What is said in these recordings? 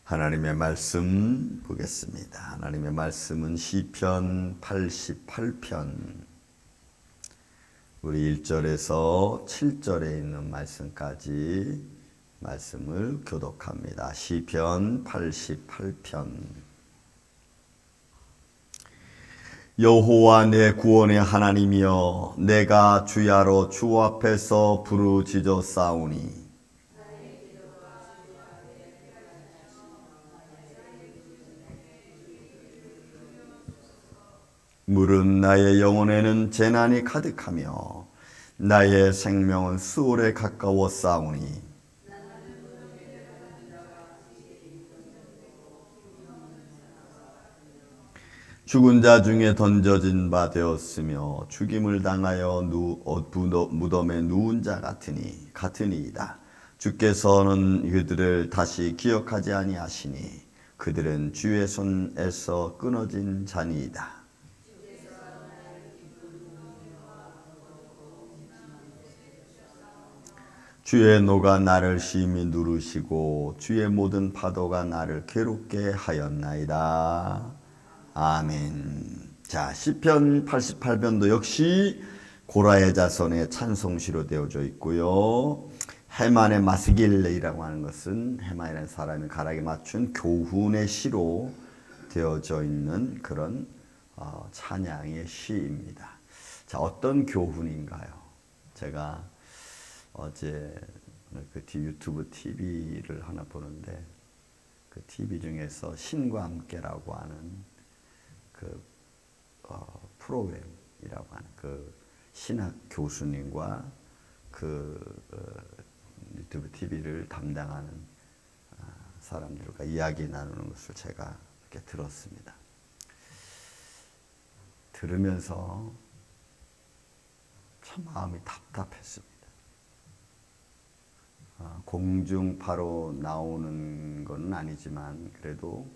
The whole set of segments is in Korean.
하나님의 말씀 보겠습니다. 하나님의 말씀은 시편 88편 우리 1절에서 7절에 있는 말씀까지 말씀을 교독합니다. 시편 88편. 여호와 내 구원의 하나님이여, 내가 주야로 주 앞에서 부르짖어 싸우니 물은 나의 영혼에는 재난이 가득하며 나의 생명은 수월에 가까워 싸우니 죽은 자 중에 던져진 바 되었으며 죽임을 당하여 무덤에 누운 자 같으니이다. 주께서는 그들을 다시 기억하지 아니하시니 그들은 주의 손에서 끊어진 자니이다. 주의 노가 나를 심히 누르시고 주의 모든 파도가 나를 괴롭게 하였나이다. 아멘. 자, 시편 88편도 역시 고라의 자손의 찬송시로 되어져 있고요. 헤만의 마스길레이라고 하는 것은 헤만이라는 사람이 가락에 맞춘 교훈의 시로 되어져 있는 그런 찬양의 시입니다. 자, 어떤 교훈인가요? 제가 어제 그 유튜브 TV를 하나 보는데 그 TV 중에서 신과 함께라고 하는 그 프로그램이라고 하는 그 신학 교수님과 그 유튜브 TV를 담당하는 사람들과 이야기 나누는 것을 제가 이렇게 들었습니다. 들으면서 참 마음이 답답했습니다. 공중파로 나오는 건 아니지만 그래도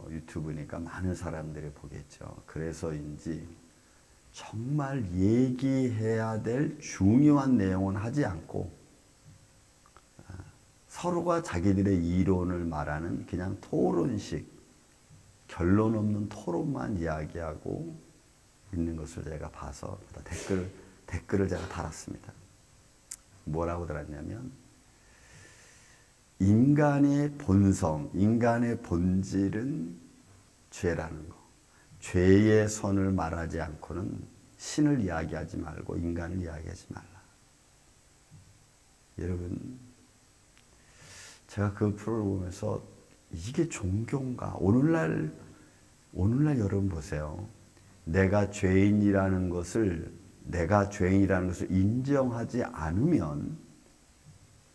유튜브니까 많은 사람들이 보겠죠. 그래서인지 정말 얘기해야 될 중요한 내용은 하지 않고 서로가 자기들의 이론을 말하는 그냥 토론식, 결론 없는 토론만 이야기하고 있는 것을 제가 봐서 댓글을 제가 달았습니다. 뭐라고 달았냐면, 인간의 본성, 인간의 본질은 죄라는 거. 죄의 선을 말하지 않고는 신을 이야기하지 말고 인간을 이야기하지 말라. 여러분, 제가 그 프로그램을 보면서 이게 종교인가? 오늘날 여러분 보세요. 내가 죄인이라는 것을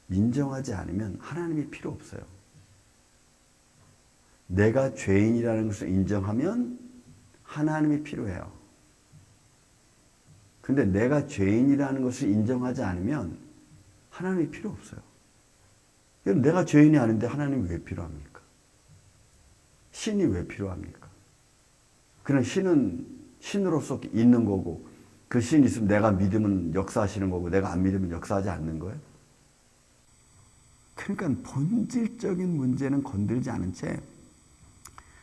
인정하지 않으면 하나님이 필요 없어요. 내가 죄인이라는 것을 인정하면 하나님이 필요해요. 근데 내가 죄인이라는 것을 인정하지 않으면 하나님이 필요 없어요. 그럼 내가 죄인이 아닌데 하나님이 왜 필요합니까? 신이 왜 필요합니까? 그냥 신은 신으로서 있는 거고, 그 신이 있으면 내가 믿으면 역사하시는 거고 내가 안 믿으면 역사하지 않는 거예요. 그러니까 본질적인 문제는 건들지 않은 채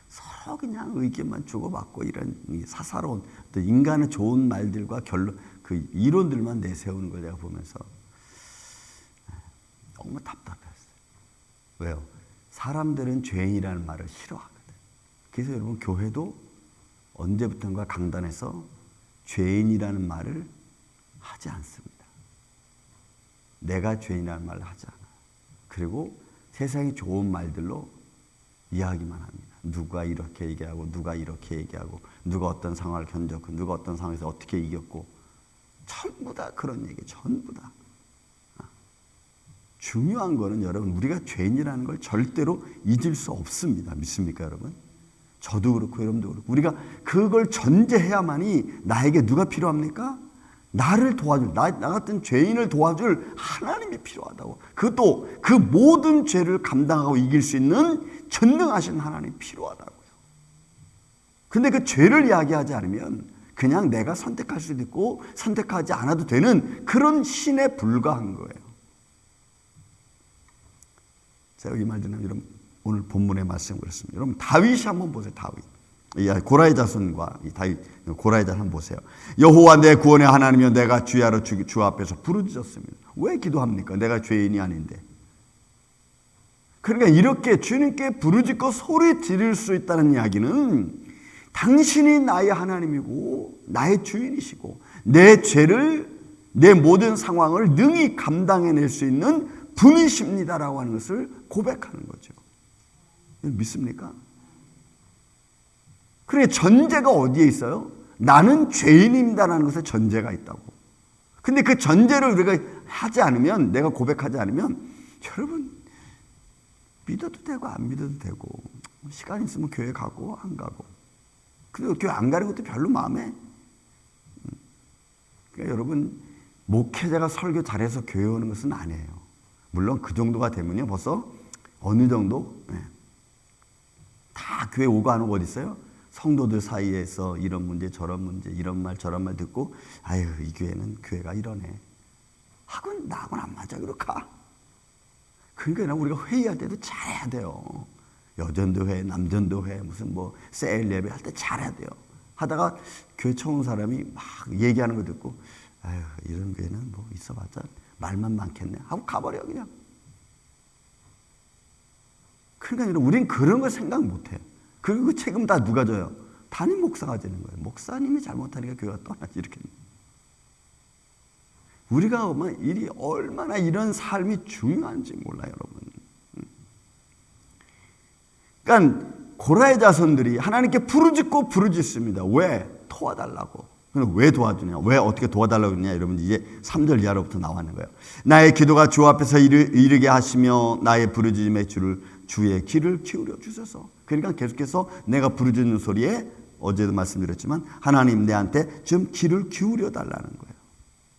서로 그냥 의견만 주고받고 이런 사사로운 인간의 좋은 말들과 그 이론들만 내세우는 걸 제가 보면서 너무 답답했어요. 왜요? 사람들은 죄인이라는 말을 싫어하거든. 그래서 여러분, 교회도 언제부턴가 강단에서 죄인이라는 말을 하지 않습니다. 내가 죄인이라는 말을 하지 않아요. 그리고 세상이 좋은 말들로 이야기만 합니다. 누가 이렇게 얘기하고 누가 이렇게 얘기하고 누가 어떤 상황을 견뎠고 누가 어떤 상황에서 어떻게 이겼고, 전부 다 그런 얘기, 전부 다. 중요한 거는 여러분, 우리가 죄인이라는 걸 절대로 잊을 수 없습니다. 믿습니까, 여러분? 저도 그렇고 여러분도 그렇고 우리가 그걸 전제해야만이 나에게 누가 필요합니까? 나를 도와줄, 나 같은 죄인을 도와줄 하나님이 필요하다고. 그것도 그 모든 죄를 감당하고 이길 수 있는 전능하신 하나님이 필요하다고요. 근데 그 죄를 이야기하지 않으면 그냥 내가 선택할 수도 있고 선택하지 않아도 되는 그런 신에 불과한 거예요. 제가 이 말 듣는 여러분, 오늘 본문의 말씀 그렇습니다. 여러분 다윗이 한번 보세요. 다윗. 고라의 자손과 이 다윗 고라의 자손 한번 보세요. 여호와 내 구원의 하나님이여 내가 주야로 주 앞에서 부르짖었습니다. 왜 기도합니까? 내가 죄인이 아닌데. 그러니까 이렇게 주님께 부르짖고 소리 지를 수 있다는 이야기는 당신이 나의 하나님이고 나의 주인이시고 내 죄를 내 모든 상황을 능히 감당해낼 수 있는 분이십니다라고 하는 것을 고백하는 거죠. 믿습니까? 그래 전제가 어디에 있어요? 나는 죄인입니다라는 것에 전제가 있다고. 근데 그 전제를 우리가 하지 않으면, 내가 고백하지 않으면 여러분 믿어도 되고 안 믿어도 되고 시간 있으면 교회 가고 안 가고 그리고 교회 안 가는 것도 별로 마음에. 그러니까 여러분 목회자가 설교 잘해서 교회 오는 것은 아니에요. 물론 그 정도가 되면요 벌써 어느 정도 다 교회 오고 안 오고 어디 있어요? 성도들 사이에서 이런 문제 저런 문제 이런 말 저런 말 듣고 아유 이 교회는 교회가 이러네 하고 나하고는 안 맞아 그렇게 가. 그러니까 우리가 회의할 때도 잘해야 돼요. 여전도회 남전도회 무슨 뭐 세일 예배 할 때 잘해야 돼요. 하다가 교회 처음 온 사람이 막 얘기하는 거 듣고 아유 이런 교회는 뭐 있어봤자 말만 많겠네 하고 가버려 그냥. 그러니까 우린 그런 거 생각 못해. 그리고 그 책임 다 누가 져요? 담임 목사가 지는 거예요. 목사님이 잘못하니까 교회가 떠나지 이렇게. 우리가 일이 얼마나 이런 삶이 중요한지 몰라요, 여러분. 그러니까 고라의 자손들이 하나님께 부르짖고 부르짖습니다. 왜? 도와달라고. 왜 도와주냐? 왜 어떻게 도와달라고 그러냐? 여러분 이제 3절 이하로부터 나왔는 거예요. 나의 기도가 주 앞에서 이르게 하시며 나의 부르짖음의 주의 귀를 기울여 주소서. 그러니까 계속해서 내가 부르짖는 소리에 어제도 말씀드렸지만 하나님 내한테 좀 귀를 기울여 달라는 거예요.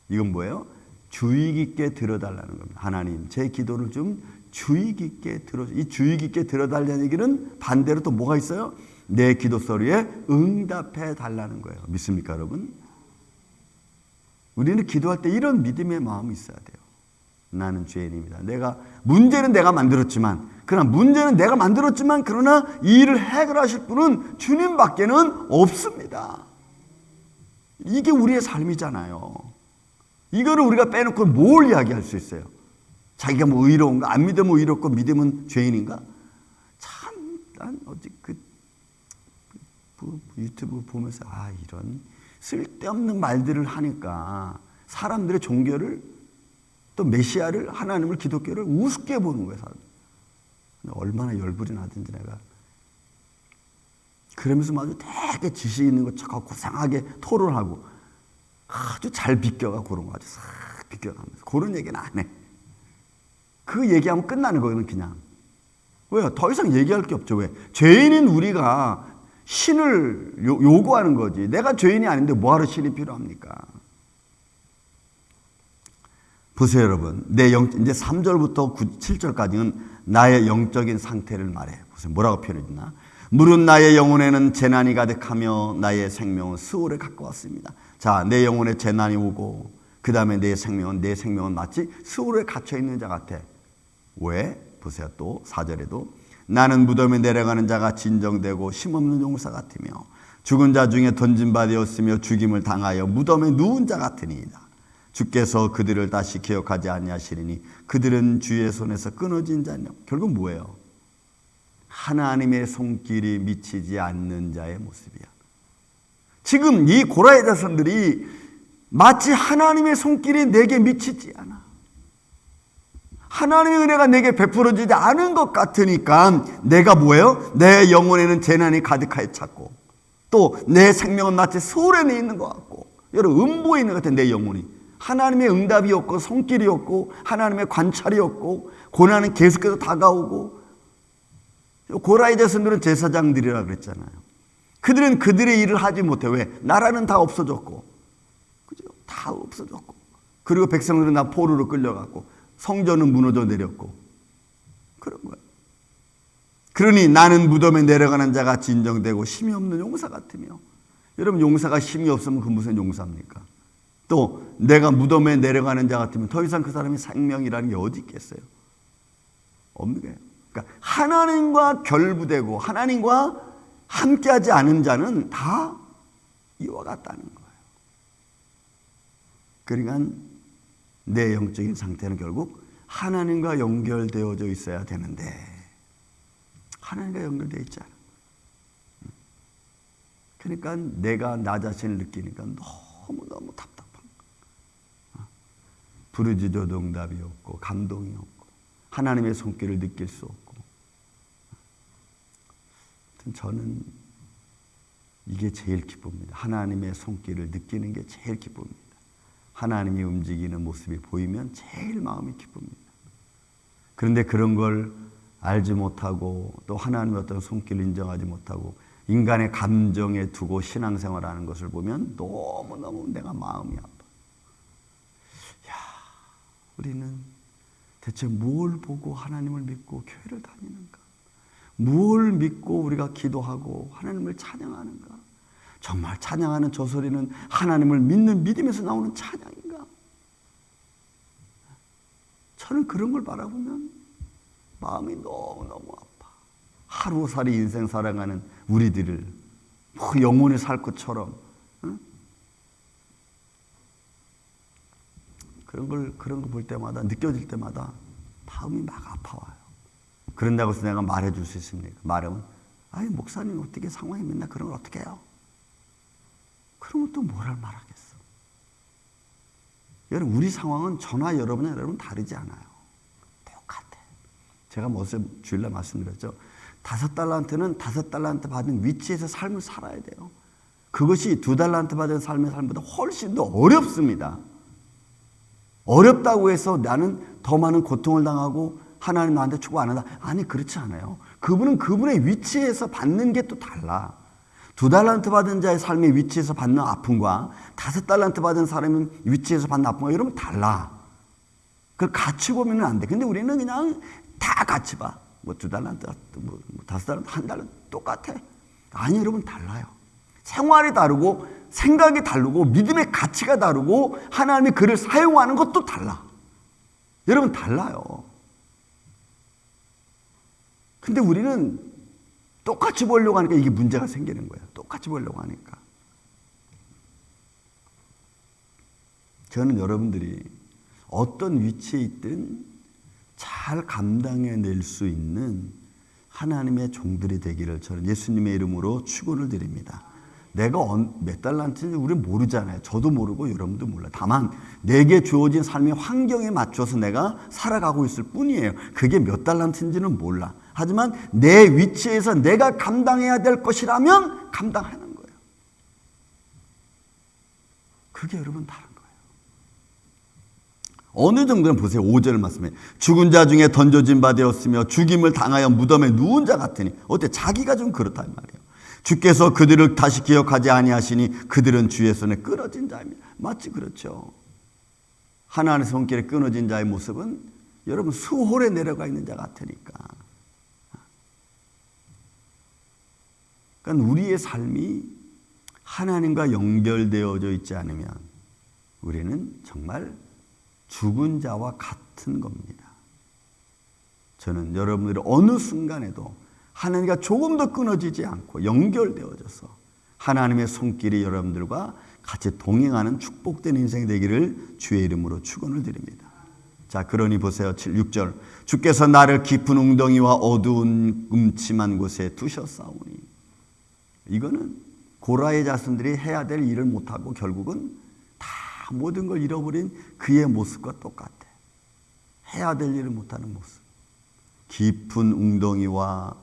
이건 뭐예요? 주의 깊게 들어달라는 겁니다. 하나님 제 기도를 좀 주의 깊게 이 주의 깊게 들어달라는 얘기는 반대로 또 뭐가 있어요? 내 기도 소리에 응답해 달라는 거예요. 믿습니까 여러분? 우리는 기도할 때 이런 믿음의 마음이 있어야 돼요. 나는 죄인입니다. 문제는 내가 만들었지만 그러나 이 일을 해결하실 분은 주님밖에는 없습니다. 이게 우리의 삶이잖아요. 이거를 우리가 빼놓고 뭘 이야기할 수 있어요? 자기가 뭐 의로운가? 안 믿으면 의롭고 믿으면 죄인인가? 참, 난 어제 유튜브 보면서 이런 쓸데없는 말들을 하니까 사람들의 종교를 또 메시아를 하나님을 기독교를 우습게 보는 거예요. 얼마나 열불이 나든지 내가. 그러면서 아주 되게 지식 있는 것처럼 고상하게 토론하고 아주 잘 비껴가 그런 거 아주 싹 비껴가면서 그런 얘기는 안 해. 그 얘기하면 끝나는 거예요 그냥. 왜요? 더 이상 얘기할 게 없죠. 왜? 죄인인 우리가 신을 요구하는 거지. 내가 죄인이 아닌데 뭐하러 신이 필요합니까? 보세요 여러분. 이제 3절부터 7절까지는 나의 영적인 상태를 말해. 보세요. 뭐라고 표현했나? 물은 나의 영혼에는 재난이 가득하며 나의 생명은 수월에 가까웠습니다. 자, 내 영혼에 재난이 오고 그 다음에 내 생명은 마치 수월에 갇혀있는 자 같아. 왜? 보세요. 또 4절에도 나는 무덤에 내려가는 자가 진정되고 힘없는 용사 같으며 죽은 자 중에 던진 바 되었으며 죽임을 당하여 무덤에 누운 자 같으니이다. 주께서 그들을 다시 기억하지 아니하시리니 그들은 주의 손에서 끊어진 자냐. 결국 뭐예요? 하나님의 손길이 미치지 않는 자의 모습이야. 지금 이 고라의 자손들이 마치 하나님의 손길이 내게 미치지 않아. 하나님의 은혜가 내게 베풀어지지 않은 것 같으니까 내가 뭐예요? 내 영혼에는 재난이 가득하게 찼고 또 내 생명은 마치 소련에 있는 것 같고 여러분 음보에 있는 것 같아. 내 영혼이 하나님의 응답이 없고 손길이 없고 하나님의 관찰이 없고 고난은 계속해서 다가오고. 고라의 자손들은 제사장들이라 그랬잖아요. 그들은 그들의 일을 하지 못해. 왜? 나라는 다 없어졌고 그죠? 다 없어졌고 그리고 백성들은 다 포로로 끌려갔고 성전은 무너져 내렸고 그런 거예요. 그러니 나는 무덤에 내려가는 자가 진정되고 힘이 없는 용사 같으며. 여러분 용사가 힘이 없으면 그 무슨 용사입니까? 또 내가 무덤에 내려가는 자 같으면 더 이상 그 사람이 생명이라는 게 어디 있겠어요? 없는 거예요. 그러니까 하나님과 결부되고 하나님과 함께하지 않은 자는 다 이와 같다는 거예요. 그러니까 내 영적인 상태는 결국 하나님과 연결되어져 있어야 되는데 하나님과 연결되어 있지 않아. 그러니까 내가 나 자신을 느끼니까 너무너무 답답한 거야. 부르짖어도 응답이 없고 감동이 없고 하나님의 손길을 느낄 수 없고. 저는 이게 제일 기쁩니다. 하나님의 손길을 느끼는 게 제일 기쁩니다. 하나님이 움직이는 모습이 보이면 제일 마음이 기쁩니다. 그런데 그런 걸 알지 못하고 또 하나님의 어떤 손길을 인정하지 못하고 인간의 감정에 두고 신앙생활하는 것을 보면 너무너무 내가 마음이 아파. 야, 우리는 대체 뭘 보고 하나님을 믿고 교회를 다니는가? 뭘 믿고 우리가 기도하고 하나님을 찬양하는가? 정말 찬양하는 저 소리는 하나님을 믿는 믿음에서 나오는 찬양인가? 저는 그런 걸 바라보면 마음이 너무너무 아파. 하루살이 인생 살아가는 우리들을 영원히 살 것처럼 그런 걸 볼 때마다 느껴질 때마다 마음이 막 아파와요. 그런다고 해서 내가 말해줄 수 있습니까? 말하면 아니 목사님 어떻게 상황이 맨날 그런 걸 어떻게 해요? 그러면 또 뭐랄 말하겠어. 여러분 우리 상황은 저나 여러분이나 여러분 다르지 않아요. 똑같아. 제가 어제 주일날 말씀드렸죠. 5달란트는 5달란트 받은 위치에서 삶을 살아야 돼요. 그것이 2달란트 받은 삶의 삶보다 훨씬 더 어렵습니다. 어렵다고 해서 나는 더 많은 고통을 당하고 하나님 나한테 축복 안 한다. 아니 그렇지 않아요. 그분은 그분의 위치에서 받는 게 또 달라. 2달란트 받은 자의 삶의 위치에서 받는 아픔과 5달란트 받은 사람의 위치에서 받는 아픔과 여러분 달라. 그걸 같이 보면 안 돼. 근데 우리는 그냥 다 같이 봐. 뭐 2달란트, 뭐 5달란트, 1달란트 똑같아. 아니 여러분 달라요. 생활이 다르고 생각이 다르고 믿음의 가치가 다르고 하나님이 그를 사용하는 것도 달라. 여러분 달라요. 근데 우리는 똑같이 보려고 하니까 이게 문제가 생기는 거예요. 똑같이 보려고 하니까. 저는 여러분들이 어떤 위치에 있든 잘 감당해낼 수 있는 하나님의 종들이 되기를 저는 예수님의 이름으로 축원을 드립니다. 내가 몇 달란트인지 우리는 모르잖아요. 저도 모르고 여러분도 몰라요. 다만 내게 주어진 삶의 환경에 맞춰서 내가 살아가고 있을 뿐이에요. 그게 몇 달란트인지는 몰라. 하지만 내 위치에서 내가 감당해야 될 것이라면 감당하는 거예요. 그게 여러분 다른 거예요. 어느 정도는 보세요. 5절 말씀에 죽은 자 중에 던져진 바 되었으며 죽임을 당하여 무덤에 누운 자 같으니 어때? 자기가 좀 그렇단 말이에요. 주께서 그들을 다시 기억하지 아니하시니 그들은 주의 손에 끊어진 자입니다. 마치 그렇죠. 하나님의 손길에 끊어진 자의 모습은 여러분 수홀에 내려가 있는 자 같으니까. 그러니까 우리의 삶이 하나님과 연결되어져 있지 않으면 우리는 정말 죽은 자와 같은 겁니다. 저는 여러분들이 어느 순간에도 하나님과 조금 더 끊어지지 않고 연결되어져서 하나님의 손길이 여러분들과 같이 동행하는 축복된 인생이 되기를 주의 이름으로 축원을 드립니다. 자, 그러니 보세요. 6절. 주께서 나를 깊은 웅덩이와 어두운 음침한 곳에 두셨사오니. 이거는 고라의 자손들이 해야 될 일을 못하고 결국은 다 모든 걸 잃어버린 그의 모습과 똑같아. 해야 될 일을 못하는 모습. 깊은 웅덩이와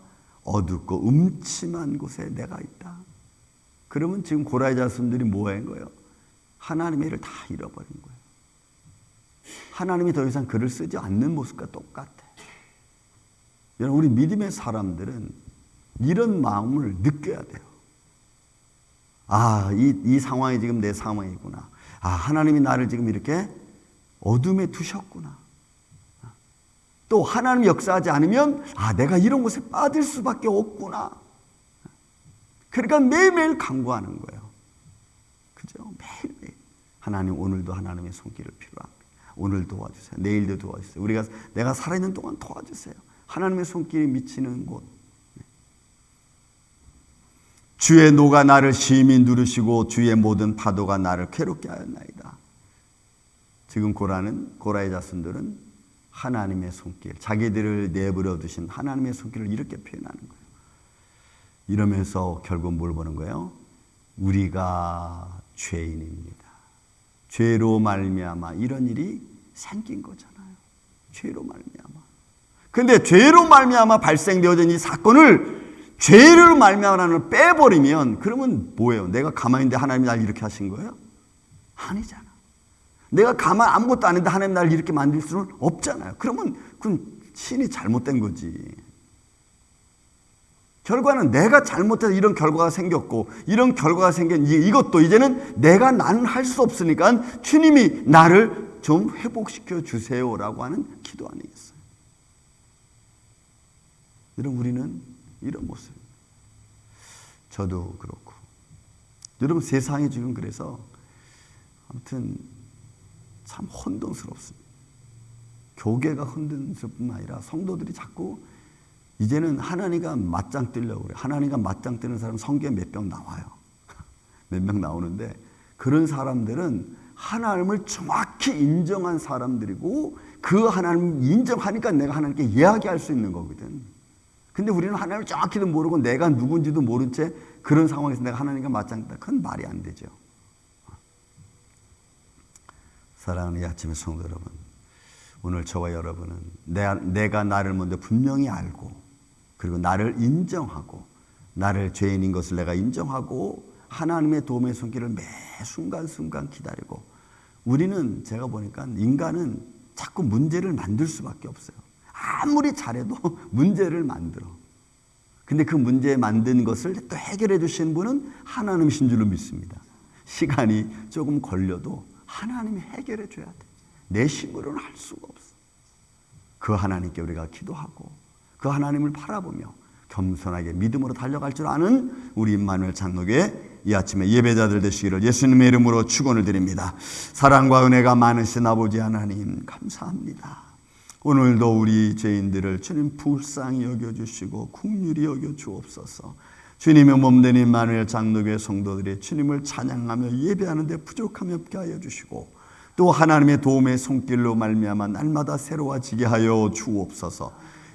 어둡고 음침한 곳에 내가 있다. 그러면 지금 고라의 자손들이 뭐 한 거예요? 하나님의 일을 다 잃어버린 거예요. 하나님이 더 이상 그를 쓰지 않는 모습과 똑같아. 여러분, 우리 믿음의 사람들은 이런 마음을 느껴야 돼요. 아, 이 상황이 지금 내 상황이구나. 아, 하나님이 나를 지금 이렇게 어둠에 두셨구나. 또 하나님 역사하지 않으면 아, 내가 이런 곳에 빠질 수밖에 없구나. 그러니까 매일매일 간구하는 거예요. 그죠? 매일매일. 하나님, 오늘도 하나님의 손길을 필요합니다. 오늘 도와주세요. 내일도 도와주세요. 내가 살아있는 동안 도와주세요. 하나님의 손길이 미치는 곳. 주의 노가 나를 심히 누르시고 주의 모든 파도가 나를 괴롭게 하였나이다. 지금 고라의 자손들은 하나님의 손길, 자기들을 내버려 두신 하나님의 손길을 이렇게 표현하는 거예요. 이러면서 결국 뭘 보는 거예요? 우리가 죄인입니다. 죄로 말미암아 이런 일이 생긴 거잖아요. 죄로 말미암아. 근데 죄로 말미암아 발생되어진 이 사건을 죄를 말미암아 하나님을 빼버리면 그러면 뭐예요? 내가 가만히 있는데 하나님이 날 이렇게 하신 거예요? 아니잖아. 내가 가만 아무것도 안 했는데 하나님이 날 이렇게 만들 수는 없잖아요. 그러면 그건 신이 잘못된 거지. 결과는 내가 잘못해서 이런 결과가 생겼고 이런 결과가 생긴 이것도 이제는 나는 할 수 없으니까 주님이 나를 좀 회복시켜 주세요라고 하는 기도 아니겠어요? 여러분 우리는 이런 모습. 저도 그렇고 여러분 세상이 지금 그래서 아무튼 참 혼돈스럽습니다. 교계가 혼돈스럽뿐만 아니라 성도들이 자꾸 이제는 하나님과 맞짱 뜨려고 그래요. 하나님과 맞짱 뜨는 사람 성경에 몇 명 나와요. 몇 명 나오는데 그런 사람들은 하나님을 정확히 인정한 사람들이고 그 하나님을 인정하니까 내가 하나님께 이야기할 수 있는 거거든. 근데 우리는 하나님을 정확히도 모르고 내가 누군지도 모른 채 그런 상황에서 내가 하나님과 맞짱 뜬다. 그건 말이 안 되죠. 사랑하는 이 아침의 성도 여러분, 오늘 저와 여러분은 내가 나를 먼저 분명히 알고 그리고 나를 인정하고 나를 죄인인 것을 내가 인정하고 하나님의 도움의 손길을 매 순간순간 기다리고 우리는 제가 보니까 인간은 자꾸 문제를 만들 수밖에 없어요. 아무리 잘해도 문제를 만들어. 근데 그 문제 만든 것을 또 해결해 주시는 분은 하나님이신 줄로 믿습니다. 시간이 조금 걸려도 하나님이 해결해 줘야 돼. 내 힘으로는 할 수가 없어. 그 하나님께 우리가 기도하고 그 하나님을 바라보며 겸손하게 믿음으로 달려갈 줄 아는 우리 임마누엘 장로교회 이 아침에 예배자들 되시기를 예수님의 이름으로 축원을 드립니다. 사랑과 은혜가 많으신 아버지 하나님 감사합니다. 오늘도 우리 죄인들을 주님 불쌍히 여겨주시고 긍휼히 여겨주옵소서. 주님의 몸된 임마누엘 장로교회 성도들이 주님을 찬양하며 예배하는 데 부족함이 없게 하여 주시고 또 하나님의 도움의 손길로 말미암아 날마다 새로워지게 하여 주옵소서.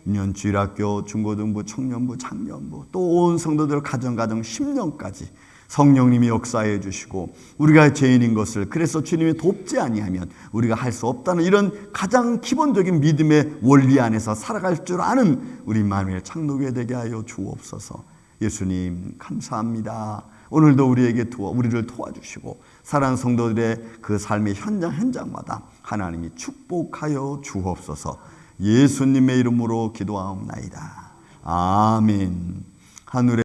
유년주일학교, 중고등부, 청년부, 장년부 또 온 성도들 가정 10년까지 성령님이 역사해 주시고 우리가 죄인인 것을 그래서 주님이 돕지 아니하면 우리가 할 수 없다는 이런 가장 기본적인 믿음의 원리 안에서 살아갈 줄 아는 우리 임마누엘 장로교회 되게 하여 주옵소서. 예수님 감사합니다. 오늘도 우리를 도와주시고 사랑하는 성도들의 그 삶의 현장마다 하나님이 축복하여 주옵소서. 예수님의 이름으로 기도하옵나이다. 아멘. 하늘에